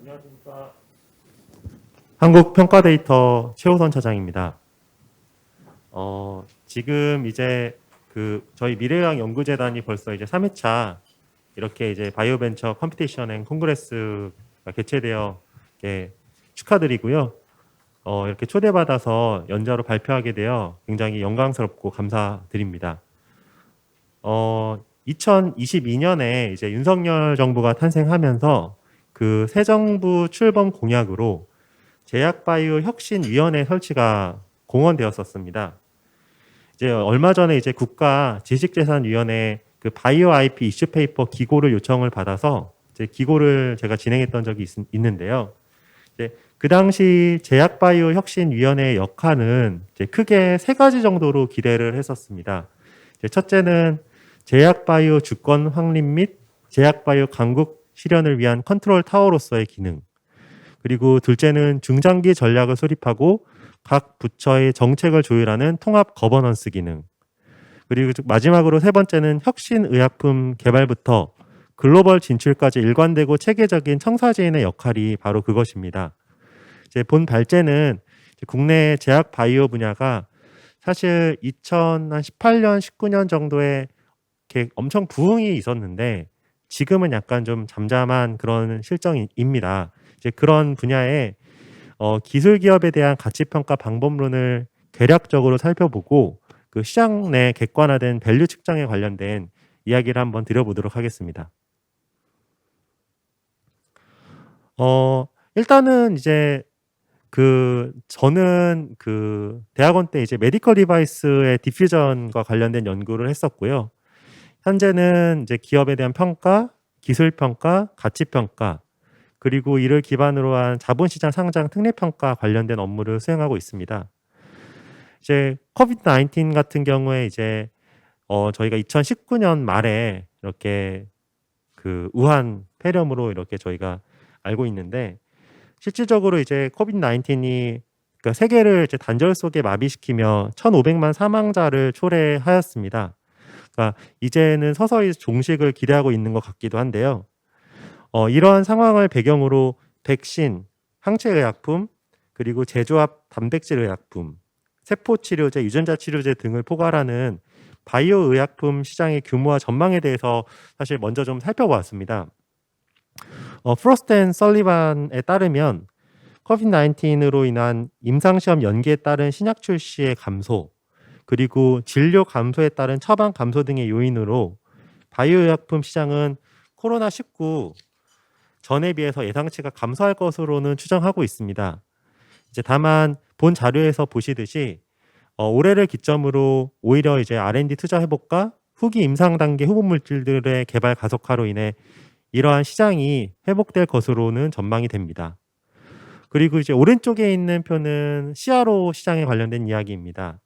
안녕하십니까. 한국평가데이터 최호선 차장입니다. 지금 이제 저희 미래의학 연구재단이 벌써 이제 3회차 이렇게 이제 바이오벤처 컴피티션 앤 콩그레스가 개최되어 축하드리고요. 이렇게 초대받아서 연자로 발표하게 되어 굉장히 영광스럽고 감사드립니다. 2022년에 이제 윤석열 정부가 탄생하면서 그 새 정부 출범 공약으로 제약바이오 혁신위원회 설치가 공언되었었습니다. 이제 얼마 전에 이제 국가 지식재산위원회 그 바이오 IP 이슈 페이퍼 기고를 요청을 받아서 이제 기고를 제가 진행했던 적이 있는데요. 이제 그 당시 제약바이오 혁신위원회의 역할은 이제 크게 세 가지 정도로 기대를 했었습니다. 이제 첫째는 제약바이오 주권 확립 및 제약바이오 강국 실현을 위한 컨트롤 타워로서의 기능, 그리고 둘째는 중장기 전략을 수립하고 각 부처의 정책을 조율하는 통합 거버넌스 기능, 그리고 마지막으로 세 번째는 혁신 의약품 개발부터 글로벌 진출까지 일관되고 체계적인 청사지인의 역할이 바로 그것입니다. 이제 본 발제는 국내 제약 바이오 분야가 사실 2018년, 19년 정도에 이렇게 엄청 부흥이 있었는데 지금은 약간 좀 잠잠한 그런 실정입니다. 이제 그런 분야에 기술 기업에 대한 가치 평가 방법론을 개략적으로 살펴보고 그 시장 내 객관화된 밸류 측정에 관련된 이야기를 한번 드려보도록 하겠습니다. 일단은 이제 저는 대학원 때 이제 메디컬 디바이스의 디퓨전과 관련된 연구를 했었고요. 현재는 이제 기업에 대한 평가, 기술 평가, 가치 평가, 그리고 이를 기반으로 한 자본시장 상장 특례 평가 관련된 업무를 수행하고 있습니다. 이제 코비드-19 같은 경우에 이제 저희가 2019년 말에 이렇게 우한 폐렴으로 이렇게 저희가 알고 있는데, 실질적으로 이제 코비드-19이 그러니까 세계를 이제 단절 속에 마비시키며 1,500만 사망자를 초래하였습니다. 그러니까 이제는 서서히 종식을 기대하고 있는 것 같기도 한데요. 이러한 상황을 배경으로 백신, 항체의약품, 그리고 제조합 단백질 의약품, 세포치료제, 유전자 치료제 등을 포괄하는 바이오 의약품 시장의 규모와 전망에 대해서 사실 먼저 좀 살펴보았습니다. 프로스트 앤 설리반에 따르면 코비드-19으로 인한 임상시험 연기에 따른 신약 출시의 감소, 그리고 진료 감소에 따른 처방 감소 등의 요인으로 바이오 의약품 시장은 코로나19 전에 비해서 예상치가 감소할 것으로는 추정하고 있습니다. 이제 다만 본 자료에서 보시듯이 올해를 기점으로 오히려 이제 R&D 투자 회복과 후기 임상 단계 후보 물질들의 개발 가속화로 인해 이러한 시장이 회복될 것으로는 전망이 됩니다. 그리고 이제 오른쪽에 있는 표는 CRO 시장에 관련된 이야기입니다.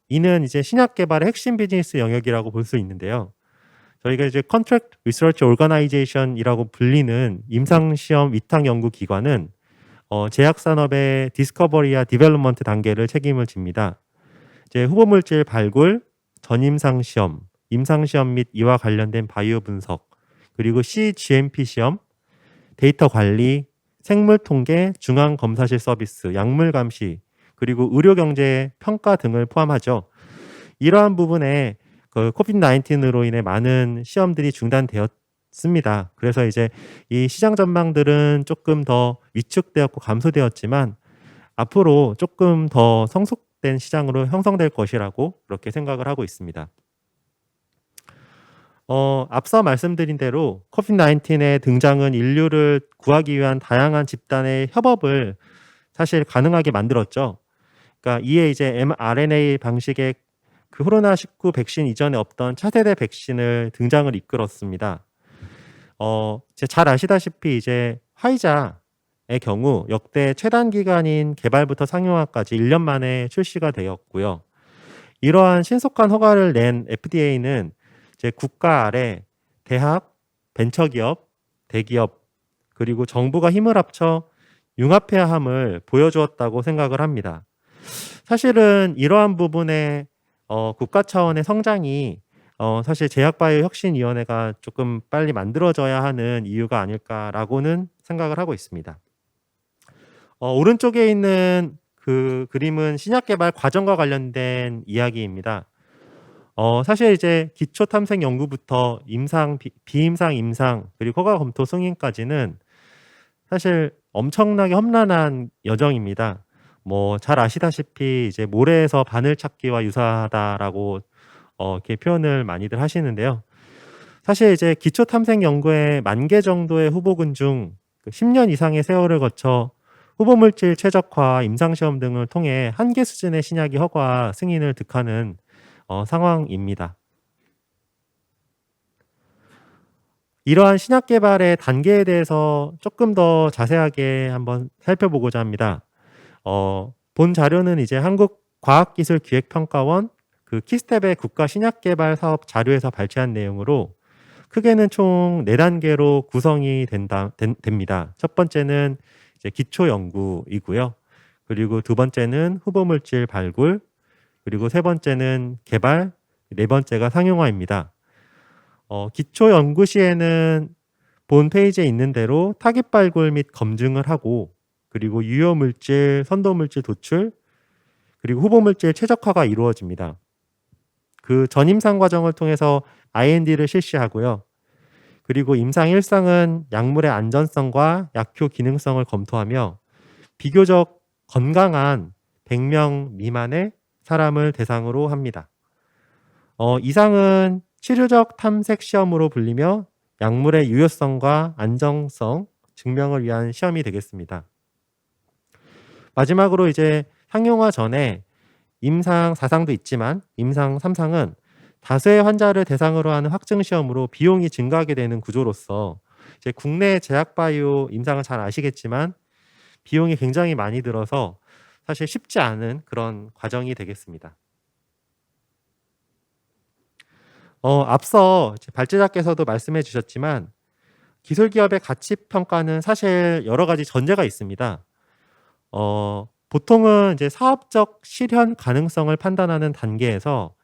이는 이제 신약 개발의 핵심 비즈니스 영역이라고 볼 수 있는데요. 저희가 이제 Contract Research Organization이라고 불리는 임상시험 위탁 연구 기관은 제약 산업의 디스커버리와 디벨롭먼트 단계를 책임을 집니다. 이제 후보 물질 발굴, 전임상 시험, 임상 시험 및 이와 관련된 바이오 분석, 그리고 CGMP 시험, 데이터 관리, 생물 통계, 중앙 검사실 서비스, 약물 감시, 그리고 의료 경제 평가 등을 포함하죠. 이러한 부분에 코비드-19으로 인해 많은 시험들이 중단되었습니다. 그래서 이제 이 시장 전망들은 조금 더 위축되었고 감소되었지만 앞으로 조금 더 성숙된 시장으로 형성될 것이라고 그렇게 생각을 하고 있습니다. 앞서 말씀드린 대로 코비드-19의 등장은 인류를 구하기 위한 다양한 집단의 협업을 사실 가능하게 만들었죠. 그러니까 이에 이제 mRNA 방식의 코로나19 백신 이전에 없던 차세대 백신을 등장을 이끌었습니다. 잘 아시다시피 이제 화이자의 경우 역대 최단 기간인 개발부터 상용화까지 1년 만에 출시가 되었고요. 이러한 신속한 허가를 낸 FDA는 이제 국가 아래 대학, 벤처기업, 대기업, 그리고 정부가 힘을 합쳐 융합해야 함을 보여주었다고 생각을 합니다. 사실은 이러한 부분에 국가 차원의 성장이 사실 제약바이오 혁신위원회가 조금 빨리 만들어져야 하는 이유가 아닐까라고는 생각을 하고 있습니다. 오른쪽에 있는 그 그림은 신약 개발 과정과 관련된 이야기입니다. 사실 이제 기초 탐색 연구부터 임상, 비임상, 임상, 그리고 허가 검토 승인까지는 사실 엄청나게 험난한 여정입니다. 뭐 잘 아시다시피 이제 모래에서 바늘 찾기와 유사하다라고 이렇게 표현을 많이들 하시는데요. 사실 이제 기초 탐색 연구에 10,000개 정도의 후보군 중 10년 이상의 세월을 거쳐 후보물질 최적화, 임상시험 등을 통해 한계 수준의 신약이 허가 승인을 득하는 상황입니다. 이러한 신약 개발의 단계에 대해서 조금 더 자세하게 한번 살펴보고자 합니다. 본 자료는 이제 한국과학기술기획평가원 그 키스텝의 국가 신약개발 사업 자료에서 발췌한 내용으로 크게는 총 4단계로 구성이 됩니다. 첫 번째는 이제 기초 연구이고요. 그리고 두 번째는 후보물질 발굴, 그리고 세 번째는 개발, 네 번째가 상용화입니다. 기초 연구 시에는 본 페이지에 있는 대로 타깃 발굴 및 검증을 하고, 그리고 유효 물질, 선도 물질 도출, 그리고 후보 물질 최적화가 이루어집니다. 그 전임상 과정을 통해서 IND를 실시하고요. 그리고 임상 1상은 약물의 안전성과 약효 기능성을 검토하며 비교적 건강한 100명 미만의 사람을 대상으로 합니다. 2상은 치료적 탐색 시험으로 불리며 약물의 유효성과 안정성 증명을 위한 시험이 되겠습니다. 마지막으로 이제 상용화 전에 임상 4상도 있지만 임상 3상은 다수의 환자를 대상으로 하는 확증 시험으로 비용이 증가하게 되는 구조로서 이제 국내 제약바이오 임상은 잘 아시겠지만 비용이 굉장히 많이 들어서 사실 쉽지 않은 그런 과정이 되겠습니다. 앞서 발제자께서도 말씀해 주셨지만 기술기업의 가치평가는 사실 여러 가지 전제가 있습니다. 보통은 이제 사업적 실현 가능성을 판단하는 단계에서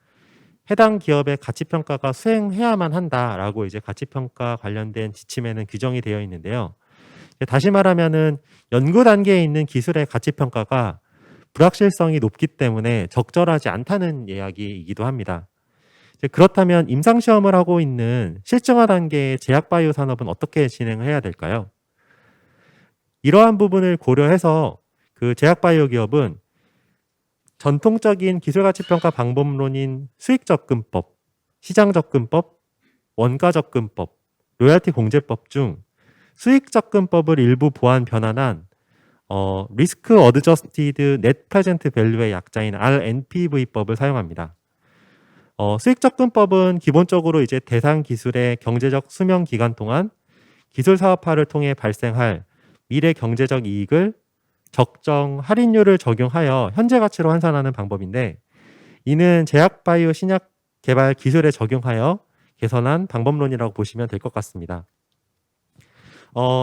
해당 기업의 가치평가가 수행해야만 한다라고 이제 가치평가 관련된 지침에는 규정이 되어 있는데요. 다시 말하면은 연구 단계에 있는 기술의 가치평가가 불확실성이 높기 때문에 적절하지 않다는 이야기이기도 합니다. 그렇다면 임상시험을 하고 있는 실증화 단계의 제약바이오 산업은 어떻게 진행해야 될까요? 이러한 부분을 고려해서 그 제약바이오 기업은 전통적인 기술가치평가 방법론인 수익접근법, 시장접근법, 원가접근법, 로열티 공제법 중 수익접근법을 일부 보완 변환한 리스크 어드저스티드 넷 프레젠트 밸류의 약자인 RNPV법을 사용합니다. 수익접근법은 기본적으로 이제 대상 기술의 경제적 수명 기간 동안 기술 사업화를 통해 발생할 미래 경제적 이익을 적정 할인율을 적용하여 현재 가치로 환산하는 방법인데, 이는 제약바이오 신약 개발 기술에 적용하여 개선한 방법론이라고 보시면 될 것 같습니다.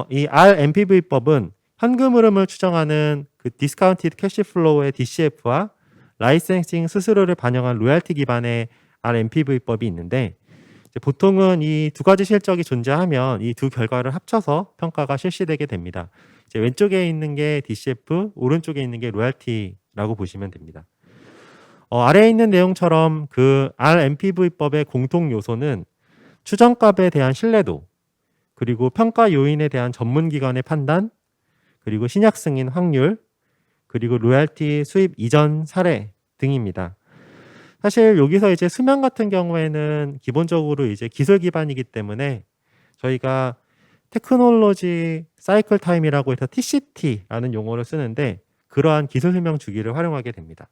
이 RMPV법은 현금 흐름을 추정하는 그 디스카운티드 캐시플로우의 DCF와 라이센싱 수수료를 반영한 로얄티 기반의 RMPV법이 있는데, 보통은 이 두 가지 실적이 존재하면 이 두 결과를 합쳐서 평가가 실시되게 됩니다. 왼쪽에 있는 게 DCF, 오른쪽에 있는 게 로얄티라고 보시면 됩니다. 아래에 있는 내용처럼 그 RMPV법의 공통 요소는 추정값에 대한 신뢰도, 그리고 평가 요인에 대한 전문기관의 판단, 그리고 신약 승인 확률, 그리고 로얄티 수입 이전 사례 등입니다. 사실 여기서 이제 수명 같은 경우에는 기본적으로 이제 기술 기반이기 때문에 저희가 테크놀로지 사이클 타임이라고 해서 TCT라는 용어를 쓰는데, 그러한 기술 수명 주기를 활용하게 됩니다.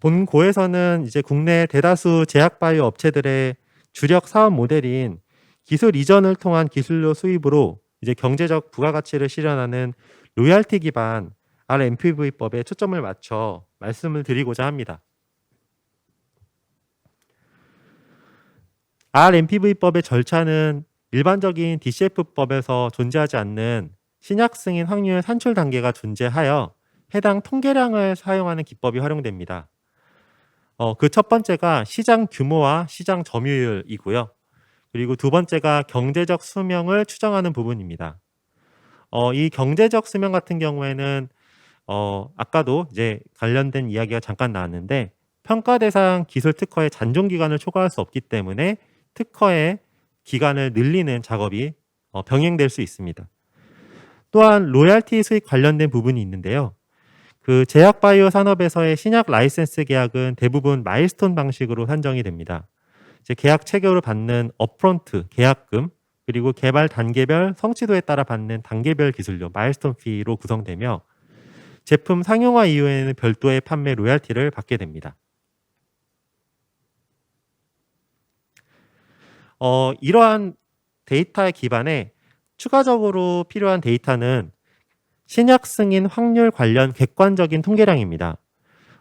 본고에서는 이제 국내 대다수 제약바이오 업체들의 주력 사업 모델인 기술 이전을 통한 기술료 수입으로 이제 경제적 부가가치를 실현하는 로얄티 기반 RMPV법에 초점을 맞춰 말씀을 드리고자 합니다. RMPV법의 절차는 일반적인 DCF법에서 존재하지 않는 신약 승인 확률 산출 단계가 존재하여 해당 통계량을 사용하는 기법이 활용됩니다. 그 첫 번째가 시장 규모와 시장 점유율이고요. 그리고 두 번째가 경제적 수명을 추정하는 부분입니다. 이 경제적 수명 같은 경우에는 아까도 이제 관련된 이야기가 잠깐 나왔는데 평가 대상 기술 특허의 잔존 기간을 초과할 수 없기 때문에 특허의 기간을 늘리는 작업이 병행될 수 있습니다. 또한 로열티 수익 관련된 부분이 있는데요. 그 제약 바이오 산업에서의 신약 라이센스 계약은 대부분 마일스톤 방식으로 산정이 됩니다. 이제 계약 체결을 받는 업프론트 계약금, 그리고 개발 단계별 성취도에 따라 받는 단계별 기술료 마일스톤 피로 구성되며 제품 상용화 이후에는 별도의 판매 로열티를 받게 됩니다. 이러한 데이터에 기반해 추가적으로 필요한 데이터는 신약 승인 확률 관련 객관적인 통계량입니다.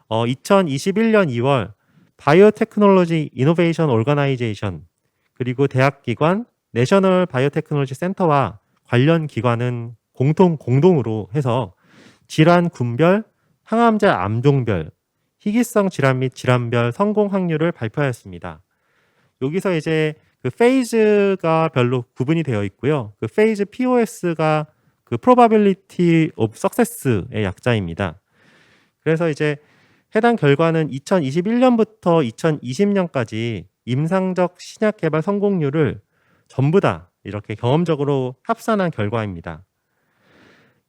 2021년 2월 바이오테크놀로지 이노베이션 오르가나이제이션 그리고 대학기관 내셔널 바이오테크놀로지 센터와 관련 기관은 공동으로 해서 질환 군별, 항암자 암종별, 희귀성 질환 및 질환별 성공 확률을 발표하였습니다. 여기서 이제 그 페이즈가 별로 구분이 되어 있고요. 그 페이즈 POS가 그 probability of success의 약자입니다. 그래서 이제 해당 결과는 2021년부터 2020년까지 임상적 신약 개발 성공률을 전부 다 이렇게 경험적으로 합산한 결과입니다.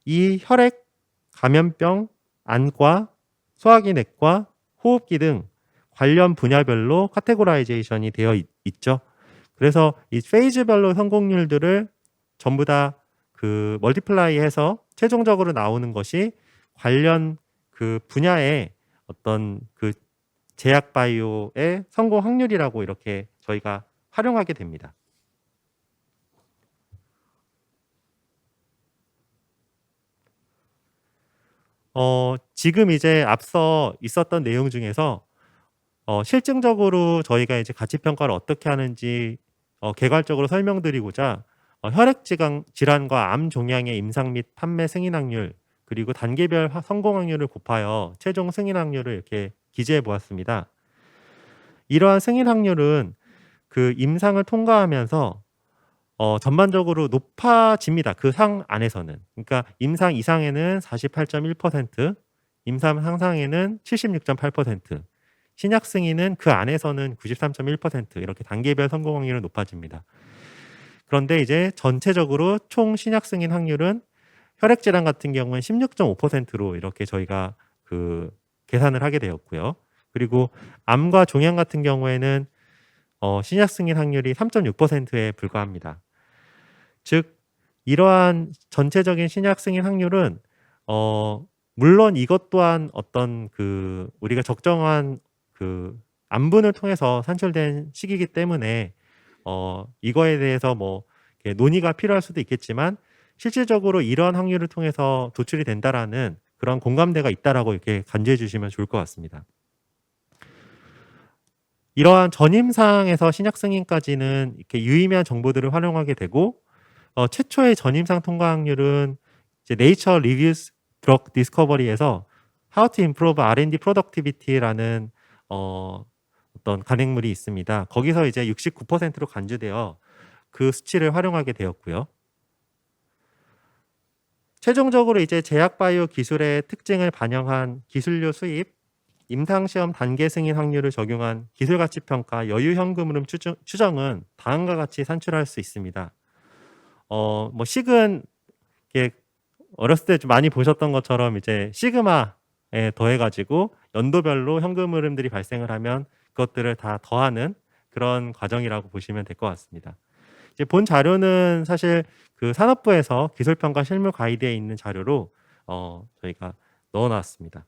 이 혈액, 감염병, 안과, 소화기내과, 호흡기 등 관련 분야별로 카테고라이제이션이 되어 있죠. 그래서 이 페이즈별로 성공률들을 전부 다 그 멀티플라이해서 최종적으로 나오는 것이 관련 그 분야의 어떤 그 제약 바이오의 성공 확률이라고 이렇게 저희가 활용하게 됩니다. 지금 이제 앞서 있었던 내용 중에서 실증적으로 저희가 이제 가치 평가를 어떻게 하는지 개괄적으로 설명드리고자 혈액 질환과 암 종양의 임상 및 판매 승인 확률 그리고 단계별 성공 확률을 곱하여 최종 승인 확률을 이렇게 기재해 보았습니다. 이러한 승인 확률은 그 임상을 통과하면서 전반적으로 높아집니다. 그 상 안에서는. 그러니까 임상 이상에는 48.1%, 임상 상상에는 76.8%, 신약 승인은 그 안에서는 93.1% 이렇게 단계별 성공 확률은 높아집니다. 그런데 이제 전체적으로 총 신약 승인 확률은 혈액 질환 같은 경우는 16.5%로 이렇게 저희가 그 계산을 하게 되었고요. 그리고 암과 종양 같은 경우에는 신약 승인 확률이 3.6%에 불과합니다. 즉 이러한 전체적인 신약 승인 확률은 물론 이것 또한 어떤 그 우리가 적정한 그 안분을 통해서 산출된 시기이기 때문에 이거에 대해서 뭐 논의가 필요할 수도 있겠지만 실질적으로 이러한 확률을 통해서 도출이 된다라는 그런 공감대가 있다라고 이렇게 간주해 주시면 좋을 것 같습니다. 이러한 전임상에서 신약 승인까지는 이렇게 유의미한 정보들을 활용하게 되고 최초의 전임상 통과 확률은 이제 Nature Reviews Drug Discovery에서 How to Improve R&D Productivity라는 어떤 간행물이 있습니다. 거기서 이제 69%로 간주되어 그 수치를 활용하게 되었고요. 최종적으로 이제 제약 바이오 기술의 특징을 반영한 기술료 수입, 임상시험 단계 승인 확률을 적용한 기술가치평가 여유 현금 흐름 추정은 다음과 같이 산출할 수 있습니다. 뭐 식은 이게 어렸을 때 좀 많이 보셨던 것처럼 이제 시그마에 더해가지고 연도별로 현금 흐름들이 발생을 하면 그것들을 다 더하는 그런 과정이라고 보시면 될 것 같습니다. 이제 본 자료는 사실 그 산업부에서 기술평가 실무 가이드에 있는 자료로 저희가 넣어놨습니다.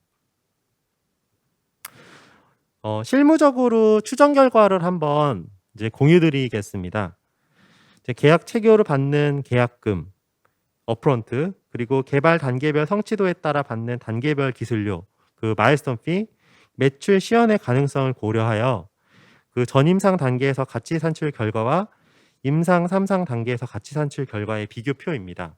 실무적으로 추정 결과를 한번 이제 공유드리겠습니다. 이제 계약 체결을 받는 계약금, 업프론트, 그리고 개발 단계별 성취도에 따라 받는 단계별 기술료, 그 마일스톤 피, 매출 시연의 가능성을 고려하여 그 전임상 단계에서 가치 산출 결과와 임상 3상 단계에서 가치 산출 결과의 비교표입니다.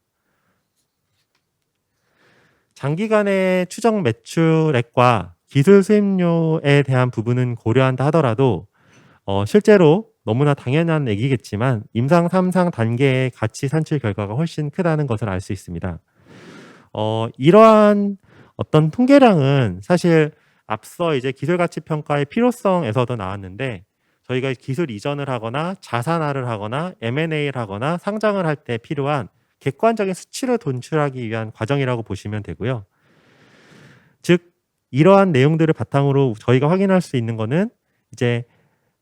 장기간의 추정 매출액과 기술 수입료에 대한 부분은 고려한다 하더라도 실제로 너무나 당연한 얘기겠지만 임상 3상 단계의 가치 산출 결과가 훨씬 크다는 것을 알 수 있습니다. 이러한 어떤 통계량은 사실 앞서 이제 기술 가치 평가의 필요성에서도 나왔는데 저희가 기술 이전을 하거나 자산화를 하거나 M&A를 하거나 상장을 할 때 필요한 객관적인 수치를 도출하기 위한 과정이라고 보시면 되고요. 즉 이러한 내용들을 바탕으로 저희가 확인할 수 있는 거는 이제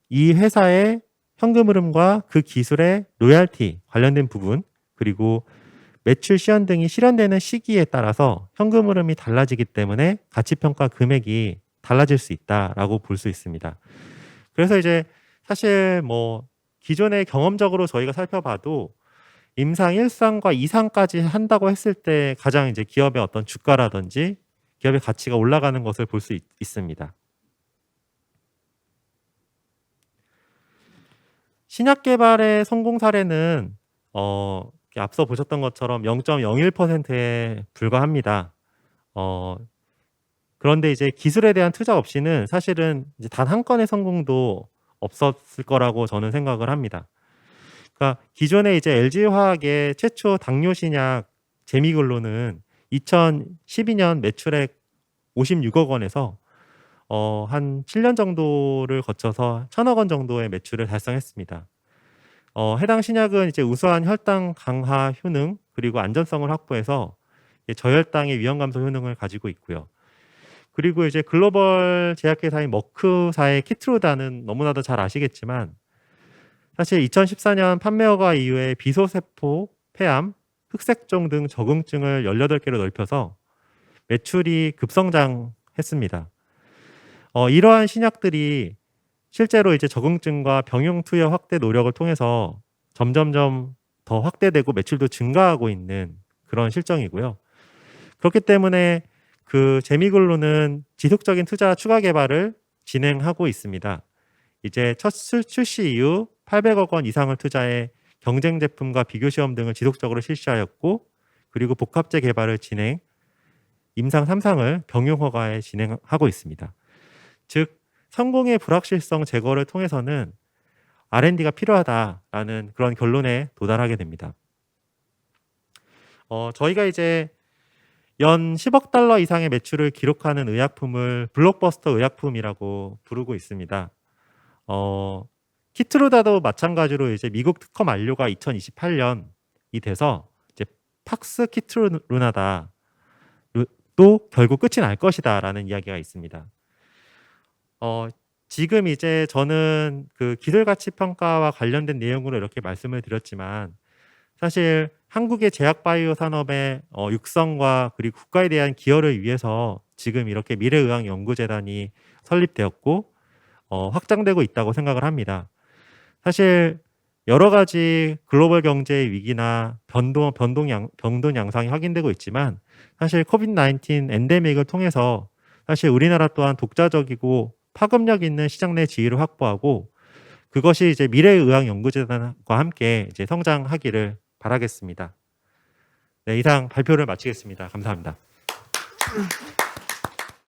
이 회사의 현금 흐름과 그 기술의 로열티 관련된 부분, 그리고 매출 시현 등이 실현되는 시기에 따라서 현금 흐름이 달라지기 때문에 가치평가 금액이 달라질 수 있다라고 볼 수 있습니다. 그래서 이제 사실 뭐 기존의 경험적으로 저희가 살펴봐도 임상 1상과 2상까지 한다고 했을 때 가장 이제 기업의 어떤 주가라든지 기업의 가치가 올라가는 것을 볼 수 있습니다. 신약 개발의 성공 사례는 앞서 보셨던 것처럼 0.01%에 불과합니다. 그런데 이제 기술에 대한 투자 없이는 사실은 이제 단 한 건의 성공도 없었을 거라고 저는 생각을 합니다. 그러니까 기존에 이제 LG화학의 최초 당뇨 신약 제미글로는 2012년 매출액 56억 원에서 한 7년 정도를 거쳐서 1,000억 원 정도의 매출을 달성했습니다. 해당 신약은 이제 우수한 혈당 강화 효능 그리고 안전성을 확보해서 저혈당의 위험 감소 효능을 가지고 있고요. 그리고 이제 글로벌 제약회사인 머크사의 키트루다는 너무나도 잘 아시겠지만 사실 2014년 판매 허가 이후에 비소세포, 폐암, 흑색종 등 적응증을 18개로 넓혀서 매출이 급성장했습니다. 이러한 신약들이 실제로 이제 적응증과 병용 투여 확대 노력을 통해서 점점점 더 확대되고 매출도 증가하고 있는 그런 실정이고요. 그렇기 때문에 그 제미글로는 지속적인 투자 추가 개발을 진행하고 있습니다. 이제 첫 출시 이후 800억 원 이상을 투자해 경쟁 제품과 비교 시험 등을 지속적으로 실시하였고, 그리고 복합제 개발을 진행, 임상 3상을 병용 허가에 진행하고 있습니다. 즉 성공의 불확실성 제거를 통해서는 R&D가 필요하다라는 그런 결론에 도달하게 됩니다. 저희가 이제 연 10억 달러 이상의 매출을 기록하는 의약품을 블록버스터 의약품이라고 부르고 있습니다. 키트루다도 마찬가지로 이제 미국 특허 만료가 2028년이 돼서 이제 팍스 키트루나다 또 결국 끝이 날 것이다라는 이야기가 있습니다. 지금 이제 저는 그 기술 가치 평가와 관련된 내용으로 이렇게 말씀을 드렸지만 사실 한국의 제약 바이오 산업의 육성과 그리고 국가에 대한 기여를 위해서 지금 이렇게 미래의학 연구재단이 설립되었고 확장되고 있다고 생각을 합니다. 사실 여러 가지 글로벌 경제의 위기나 변동 양상이 확인되고 있지만 사실 코비드-19 엔데믹을 통해서 사실 우리나라 또한 독자적이고 파급력 있는 시장 내 지위를 확보하고 그것이 이제 미래의학 연구재단과 함께 이제 성장하기를 바라겠습니다. 네, 이상 발표를 마치겠습니다. 감사합니다.